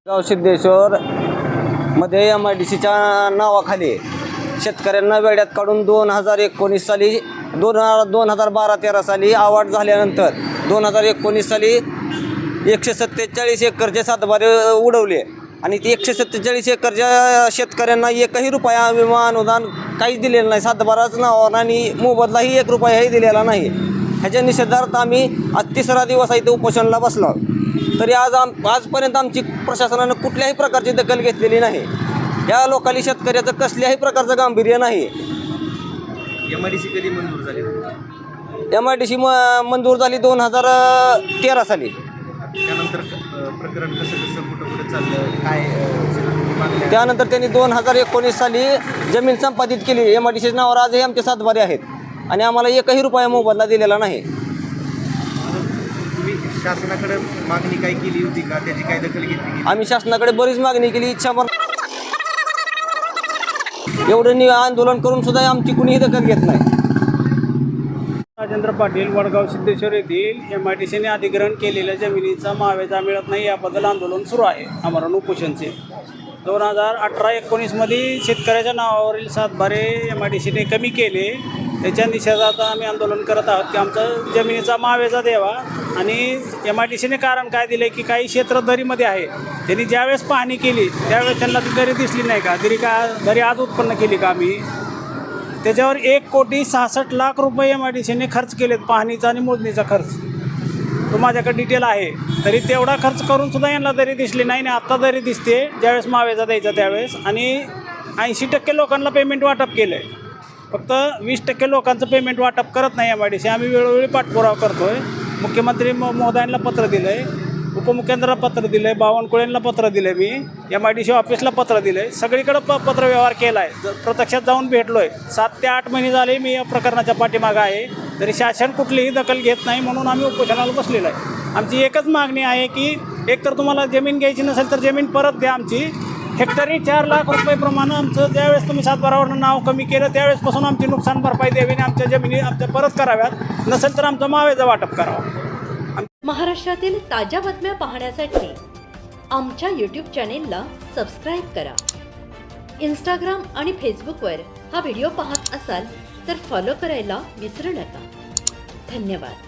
गाव सिद्धेश्वर मध्ये MIDCच्या नावाखाली शेतकऱ्यांना वेड्यात काढून 2019 साली 2012-13 साली अवार्ड झाल्यानंतर 2019 साली 147 एकरचे सातबारे उडवले आणि ती 147 एकरच्या शेतकऱ्यांना एकही रुपया विमा अनुदान काहीच दिलेलं नाही. सातबाराच नावावर आणि मोबदलाही 1 रुपयाही दिलेला नाही. ह्याच्या निषेधार्थ आम्ही आज 3रा दिवस इथे उपोषणाला बसलो. तरी आजपर्यंत आमची प्रशासनानं कुठल्याही प्रकारची दखल घेतलेली नाही. या लोकांनी शेतकऱ्याचं कसल्याही प्रकारचं गांभीर्य नाही. MIDC कधी मंजूर झाली? MIDC मंजूर झाली 2013 साली. त्यानंतर प्रकरण कसं कुठं चाललं काय? त्यानंतर त्यांनी 2019 साली जमीन संपादित केली. MIDC नावावर आजही आमचे सातबारे आहेत आणि आम्हाला एकही रुपया मोबदला दिलेला नाही. शासनाकडे मागणी काय केली होती का? त्याची काय दखल घेतली? आम्ही शासनाकडे बरीच मागणी केली. एवढं आंदोलन करून सुद्धा आमची कुणीही दखल घेत नाही. राजेंद्र पाटील, वडगाव सिद्धेश्वर येथील MIDCने अधिग्रहण केलेल्या जमिनीचा मावेजा मिळत नाही याबद्दल आंदोलन सुरू आहे. आमरण उपोषणचे 2018-19 मध्ये शेतकऱ्याच्या नावावरील सातबारे MIDCने कमी केले. त्याच्या निषेधार्थ आम्ही आंदोलन करत आहोत की आमचा जमिनीचा मावेजा द्यावा. आणि MIDCने कारण काय दिले की काही क्षेत्र दरीमध्ये आहे. त्यांनी ज्यावेळेस पाहणी केली त्यावेळेस त्यांना ती दरी दिसली नाही का? दरी आज उत्पन्न केली का आम्ही? त्याच्यावर 1,66,00,000 रुपये MIDCने खर्च केलेत, पाहणीचा आणि मोजणीचा खर्च. तो माझ्याकडे डिटेल आहे. तरी तेवढा खर्च करून सुद्धा यांना दरी दिसली नाही. आणि आत्ता दरी दिसते ज्यावेळेस मावेजा द्यायचा त्यावेळेस. आणि 80% लोकांना पेमेंट वाटप केलं आहे. फक्त 20% लोकांचं पेमेंट वाटप करत नाही MIDC. आम्ही वेळोवेळी पाठपुरावा करतो आहे. मुख्यमंत्री महोदयांना पत्र दिलं आहे, उपमुख्यमंत्र्यांना पत्र दिलं आहे, बावनकुळेंना पत्र दिलं आहे, मी MIDC ऑफिसला पत्र दिलं आहे. सगळीकडं पत्रव्यवहार केला आहे. प्रत्यक्षात जाऊन भेटलो आहे. 7 ते 8 महिने झाले मी या प्रकरणाच्या पाठीमागं आहे. तरी शासन कुठलीही दखल घेत नाही. म्हणून आम्ही उपोषणाला बसलेलो आहे. आमची एकच मागणी आहे की एकतर तुम्हाला जमीन घ्यायची नसेल तर जमीन परत द्या आमची. हेक्टरी 4 लाख रुपयेप्रमाणे आमचं ज्यावेळेस तुम्ही सातबारावरनं नाव कमी केलं त्यावेळेसपासून आमची नुकसान भरपाई द्यावी आणि आमच्या जमिनी आमच्या परत कराव्यात. नसेल तर आमचा मावेजा वाटप करावा. महाराष्ट्रातील ताज्या बातम्या पाहण्यासाठी आमच्या YouTube चॅनेलला सबस्क्राईब करा. इंस्टाग्राम आणि फेसबुकवर हा व्हिडिओ पाहत असाल तर फॉलो करायला विसरू नका. धन्यवाद.